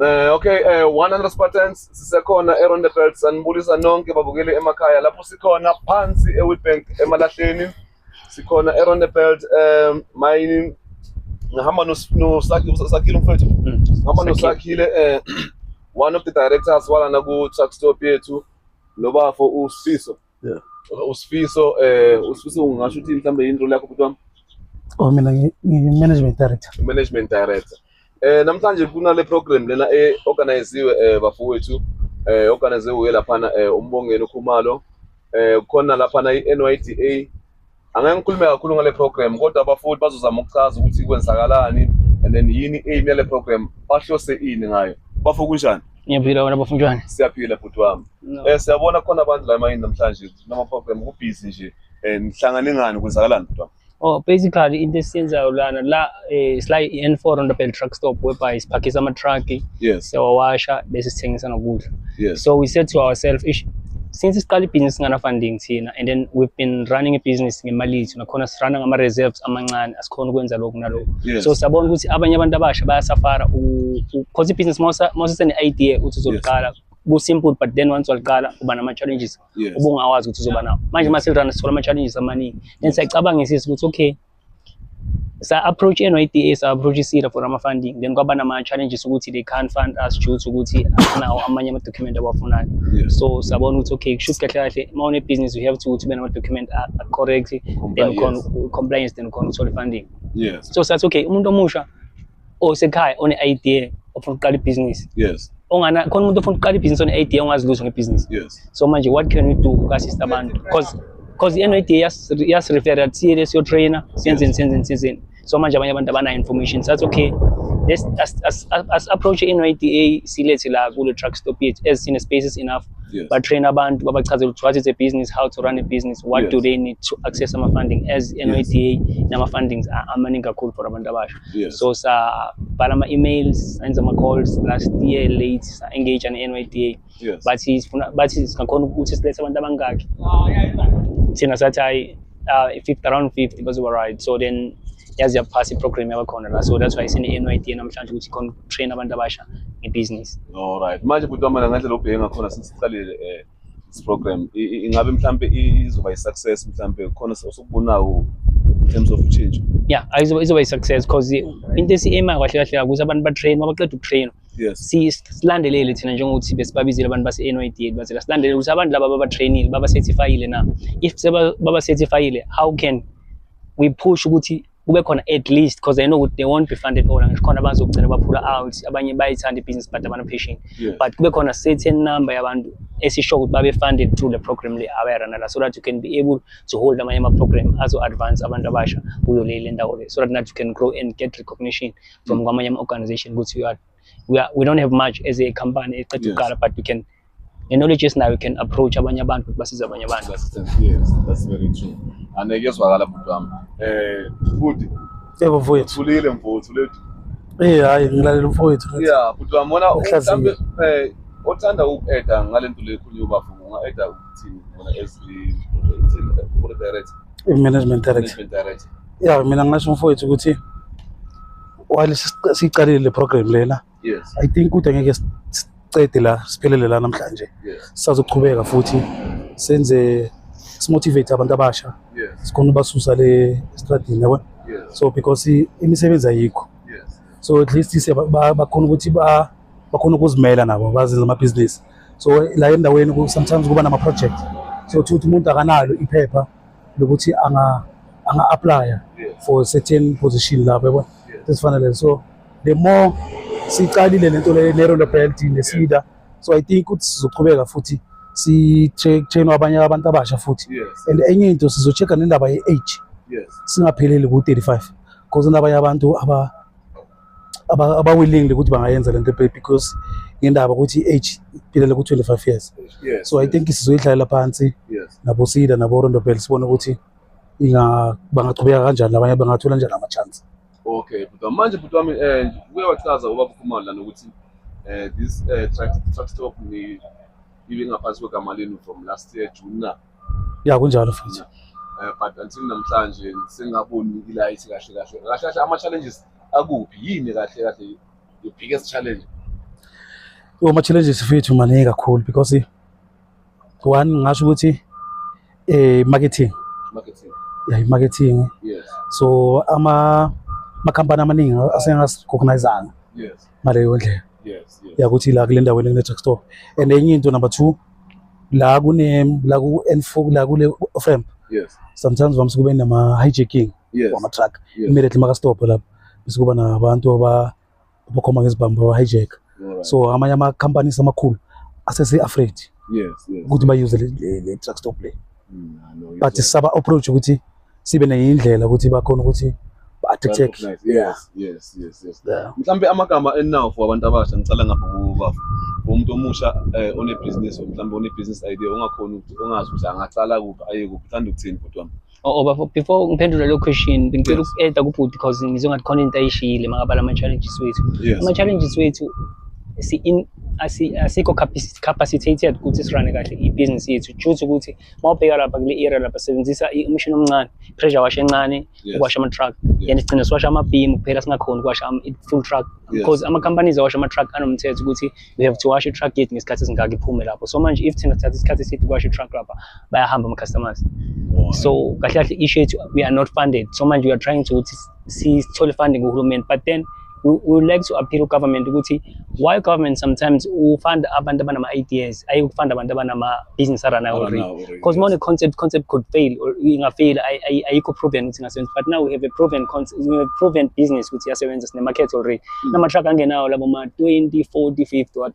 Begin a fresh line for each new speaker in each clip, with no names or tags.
Okay, 100 Spartans sisekhona eRon the Belt sanibulisa nonke babukele emakhaya lapho sikhona phansi eWitbank emalahleni sikhona eRon the Belt mayini ngihamba noSakhile mfethu ngihamba noSakhile one of the directors walana ku truck stop yethu lobafo uSifiso uSifiso uSifiso ungasho ukuthi mhlambe into lakho butwami
mina ngi-management
director namhlanje kunale program lena organiziwe bafowethu organiziwe lapha umbongeni uKhumalo khona lapha iNYDA angeke ngikhulume kakhulu ngale program kodwa abafundi bazozama ukuchaza ukuthi kwenzakalani and then yini aim yale program bahlose ini ngayo bafo kunjani
ngiyaphila wena bafunjwana
siyaphila futhi wami siyabona khona abantu la mayini namhlanje nama program kubhizi nje nihlangane ngani kwenzakalani futhi wami.
Oh, basically into esiyenzayo la it's like N4 on the Bell truck stop whereby isiphakisa ama-truck siyawawasha bese sithengisa nokudla. So we said to ourselves since siqala ibhizinisi singana funding thina and then we've been running a business ngemali yethu nakhona sirana ngama-reserves amancane asikhona ukwenza lokhu nalokhu so siyabona ukuthi abanye abantu abasha bayasafara because ibhizinisi mawusene-idea uthi uzoliqala ku-simple but then once waliqala uba nama-challenges ubungawazi ukuthi uzoba nawo manje maselirana sithola ama-challenges amaningi then siyacabangisisa ukuthi okay sa-approach i-NYDA sa-approach i-SEDA for ama-funding then kwaba nama-challenges ukuthi they can't fund us due to ukuthi nawo amanye ama-document abafunayo so sabona ukuthi okay kusho kahle kahle ma une-business we have to ube nama-document correctly then compliance then ukhona ukuthola funding so sathi okay umuntu omusha osekhaya one-idea ofuna ukuqala ibhizinisi khona umuntu ofuna ukuqala ibhizinisi one-idea ongazi lutho ngebhizinisi so manje what can we do uku-assist abantu because i-NYDA yasirefera thiye siyo-trainer siyenzeni so manje abanye abantu abanayo information sathi okay let's approach i-NYDA silethe la kule truck stop yethu as sine-spaces enough batrain abantu babachazela ukuthi what is a business, how to run a business, what do they need to access ama-funding as NYDA nama-fundings amaningi kakhulu for abantu abasha so sabhala ama-emails senza ama-calls last year late sa-engage ne-NYDA bathi singakhona ukuthi silethe abantu abangaki thina sathi hayi around 50 bazoba right so then yazi yaphasa iprogram yabakhona la so that's why sine-NYDA namhlanje ukuthi khona train abantu abasha ngebusiness.
Alright, manje butwami ngendlela obheke ngakhona since siqalile this program ingabe mhlambe izoba i-success mhlambe khona osokubonayo in terms of change?
Yeah, izoba i-success because into esi-ema kahle kahle ukuthi abantu batrain mabaqeda ukutrain silandelele thina njengokuthi besibabizile abantu base-NYDA bazela silandelele ukuthi abantu laba babatrainile baba-certifyile na if baba-certifyile how can we push ukuthi kube khona at least because I know they won't be funded all ngisho khona bazogcina baphula out abanye bayithanda ibhizinisi but abana patient but kube khona certain number yabantu esisho ukuthi babe funded through the program le abayarana la so that you can be able to hold amanye ama-program azo advance abantu abasha kuyo le ndawo le so that you can grow and get recognition from kwamanye ama-organization ukuthi we don't have much as a company eqeda ukuqala but we can the knowledge is now we can approach abanye abantu basiza abanye abantu.
Yes, that's very true. And ngiyezwakala butwami good
yebo mfowethu
thulile mfowethu lethu
hayi ngilalela mfowethu
butwami bona mhlambe othanda uku-eda ngalento le khuluma ubafo unga-eda ukuthini bona as the director
management director mina ngasho mfowethu ukuthi while siqalile le program lena I think ukuthi angeke sicede la siphelele la namhlanje sisazoqhubeka futhi senze simotivate abantu abasha sikhona basusa le stratini yabo so because imisebenzi ayikho so at least bakhona ukuthi bakhona ukuzimela nabo bazenza ama-business so la endaweni sometimes kuba nama-project so ukuthi umuntu akanalo iphepha lokuthi anga-applya for certain position lapho yabo esifanele so the more siqalile lento le ne-Rondo Belt ne-SEDA so I think ukuthi sizoqhubeka futhi si-train abanye abantu abasha futhi and enye into sizo-check-a nendaba ye-age singapheleli ku-35 because nabanye abantu aba-willing ukuthi bangayenza lento because ngendaba ukuthi i-age iphelele ku-25 years so I think sizoyidlalela phansi nabo-SEDA nabo-Rondo Belt sibone ukuthi bangaqhubeka kanjani abanye bangathola njani ama-chance.
Okay, but manje butwami uyawachaza ubaba uKhumalo lana ukuthi this truck stop ni ibe ngaphansi kwegama lenu from last year June na
kunjalo futhi
but until namhlanje singaboni ilight kahle ama challenges akuphi yini kahle your biggest challenge?
Uma challenges fethu maningi kakhulu because one ngasho ukuthi marketing. Yeah, marketing.
Yes.
So amakhampani amaningi asengasikhognizanga.
Yes.
Ngaleyo ndlela.
Yes.
Yakuthi la kule ndaweni kune truck stop. And enye into number 2 la ku N4 la kule frame.
Yes.
Sometimes vamsukube nama hijacking wama truck. Immediately maka stop lapho. Bese kuba nabantu abakhoma ngezibambo hijack. So amanye ama companies amakhulu asese afraid.
Yes.
Ukuthi bayuse le truck stop le. But saba approach ukuthi sibe neindlela ukuthi bakhona ukuthi ba-detect.
Yes. Mhlambe amagama enawo for abantu abasha ngicela ngapha kuba umuntu omusha one-business mhlambe one-business idea ungakhona ukuthi ungazi ukuthi angaqala kuphi aye kuphi uthanda ukuthini bhuti wami.
But before ngiphendula lo question ngicela uku-add kubhuti because ngizongathi khona into ayishile makabala ama-challenges wethu. Ama-challenges wethu asikho capacitated ukuthi sirane kahle ibhizinisi yethu futhi ukuthi mawubheka lapha kule area lapha sebenzisa umshini omncane, pressure wash encane ukwasha ama-truck, and sigcina siwasha ama-beam kuphela singakhona ukwasha full truck because ama-companies awasha ama-truck anomthetho ukuthi we have to wash i-truck yethu ngesikhathi esingaka iphume lapho. So manje if thina sithatha isikhathi eside ukwasha i-truck lapha bayahamba ama-customers. So kahle kahle issue yethu we are not funded. So manje we are trying to ukuthi sithole funding kuhulumeni, but then we would like to appeal to government ukuthi why government sometimes fund abantu abanama-ideas ayikufunda abantu abanama-business arana already because more the concept could fail or ingafail ayikho proven ukuthi ingasebenza, but now we have a proven concept, we have proven business ukuthi iyasebenza sine-market already. Nama-truck angenawo labo ma-20, 40, 50 what.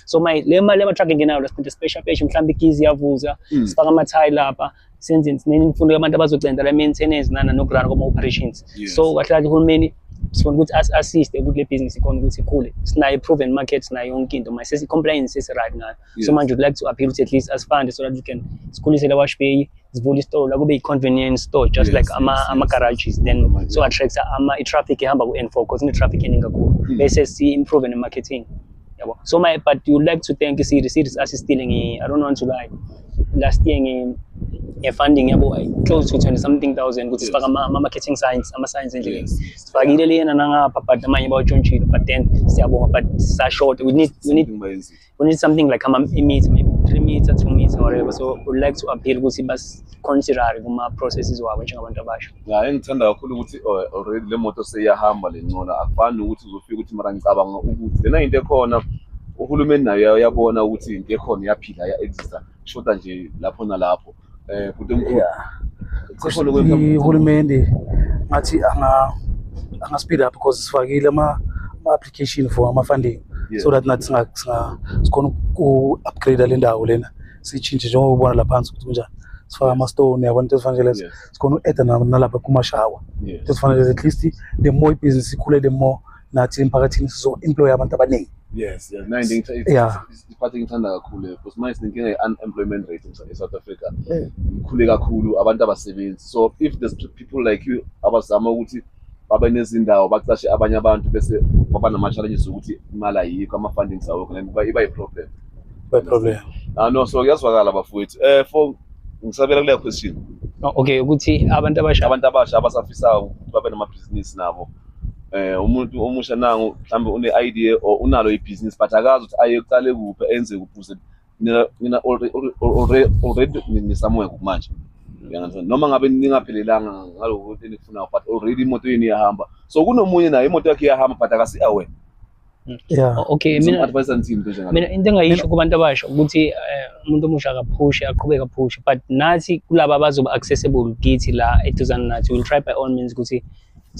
So le mali ama-truck engenawo lasiphethe special page mhlawumbe igizi iyavuza sifaka ama-tile lapha senze nemfundo yabantu abazocenda la maintenance nokurana kwama-operations. So kahle kahle uhulumeni sifuna ukuthi assist ukuthi le business ikhona ukuthi ikhule, sinayo proven market, sinayo yonke into mase compliance esi-right ngayo. So manje would like to appeal to at least as fund so that we can sikhulise la wash bay sivule i-store la kube i-convenience store just like ama-garages, then so attracts i-traffic ihamba ku-N4 because ine-traffic eningi kakhulu bese si-improve ne-marketing yabo. So but you would like to thank Series assisting I don't want to lie last year funding yabo close to 20-something,000 ukuthi sifaka ama-marketing science ama-science endleleni sifakile lena nangapha but amanye bawatshontshile, but then siyabonga but sa-short we need something like a-meter, maybe 3 meter 2 meter whatever. So we would like to appeal ukuthi basi-consider kuma-processes wabo njengabantu abasha.
Engithanda kakhulu ukuthi already le moto seyiyahamba lencona akufani ukuthi uzofika ukuthi mara ngicabanga ukuthi lena into ekhona uhulumeni nayo yabona ukuthi into ekhona iyaphila ya-exista shoda nje lapho nalapho bhuti omkhulu
uhulumeni ngathi anga speed up because sifakile ama-application for ama-funding so that nathi sikhona uku-upgrade le ndawo lena siyitshintshe njengoba ubona la phansi ukuthi kunjani sifaka ama-stone yabona into ezifanele lezo sikhona uku-add nalapha kumashawa into ezifanele at least the more ibhizinisi ikhule the more nathi emphakathini sizo-employ abantu abaningi.
Yes, iphathi ngithanda kakhulu because manje sinenkinga ye-unemployment rate e-South Africa ikhule kakhulu abantu abasebenzi. So if there's people like you abazama ukuthi babe nezindawo baqashe abanye abantu bese baba nama-challenges ukuthi imali ayikho ama-fundings awekho and iba yi-problem. No, so kuyazwakala bafowethu. For ngisabela kuleyo question.
Okay, ukuthi abantu abasha abasafisayo babe namabhizinisi nabo umuntu omusha nangu mhlambe une-idea or unalo ibhizinisi but akazi ukuthi aye kuqale kuphi enze kuphi nina already nisamweka manje noma ngabe ningaphelelanga ngalokuthi enifunayo but already imoto yenu iyahamba. So kunomunye nayo imoto yakhe iyahamba but akasi-aware. Okay, mina into engayisho kubantu abasha ukuthi umuntu omusha akaphushe aqhubeke aphushe, but nathi kulaba abazoba accessible kithi la eduzane nathi will try by all means ukuthi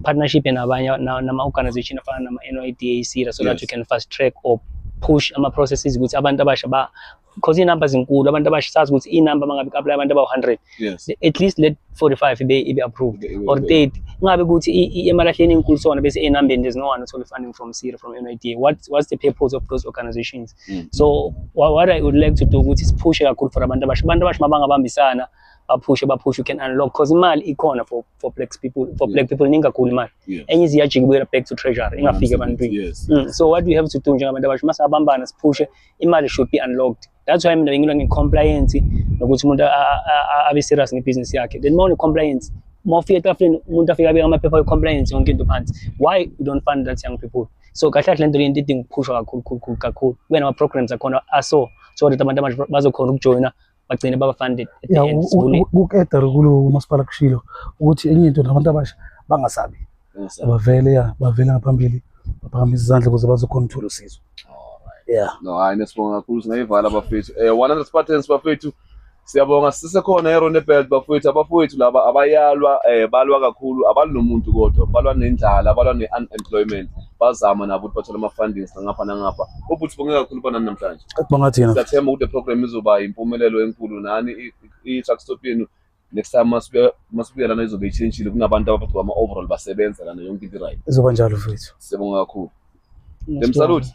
partnership nabanye nama-organization afana nama-NYDA so that we can fast track or push ama-processes ukuthi abantu abasha because iy'namba zinkulu abantu abasha sazi ukuthi iy'namba mangabe ku-apply abantu abawu-100 at least let 45 ibe approved or 30 ngabe ukuthi emalahleni enkulu sona bese enambeni there's no one at all funding from from NYDA. What's the purpose of those organizations? So what I would like to do ukuthi siphushe kakhulu for abantu abasha mabangabambisana baphushe you can unlock because imali ikhona for black people ningi kakhulu imali enye iziyajika ibuyela back to treasury ingafiki ebantwini. So what we have to do njengabantu abasha masabambana siphushe imali should be unlocked. That's why mina ngilwa nge-compliance nokuthi umuntu abe serious ngebhizinisi yakhe. Then more compliance mawufika etafuleni umuntu afika abeka amaphepha e-compliance yonke into phansi. Why you don't fund that young people? So kahle kahle lento into idinga ukuphushwa kakhulu kube nama-programs akhona so that abantu abasha bazokhona ukujoyina bagcine baba-funded at the end.
Ukeda kulo masipala kushilo ukuthi enye into nabantu abasha bangasabi bavele ngaphambili baphakamise izandla ukuze bazokhona ukuthola usizo.
No, hayi nesibonga kakhulu singayivala bafethu. 100 Spartans bafethu. Siyabonga sisekhona eRondebelt bafethu, abafethu laba abayalwa balwa kakhulu, abalomuntu kodwa balwa nendlala, balwa ne-unemployment. Bazama nabo ukuthi bathole ama-fundings ngapha nangapha. Ukuthi bonge kakhulu bana namhlanje.
Bonga thina.
Siyathemba ukuthi program izoba impumelelo enkulu nani i-truck stop yenu next time masibuya lana izobe ichangeile kunabantu abaphethe ama overall basebenza lana yonke into right.
Izoba njalo mfethu.
Siyabonga kakhulu. Dem salute.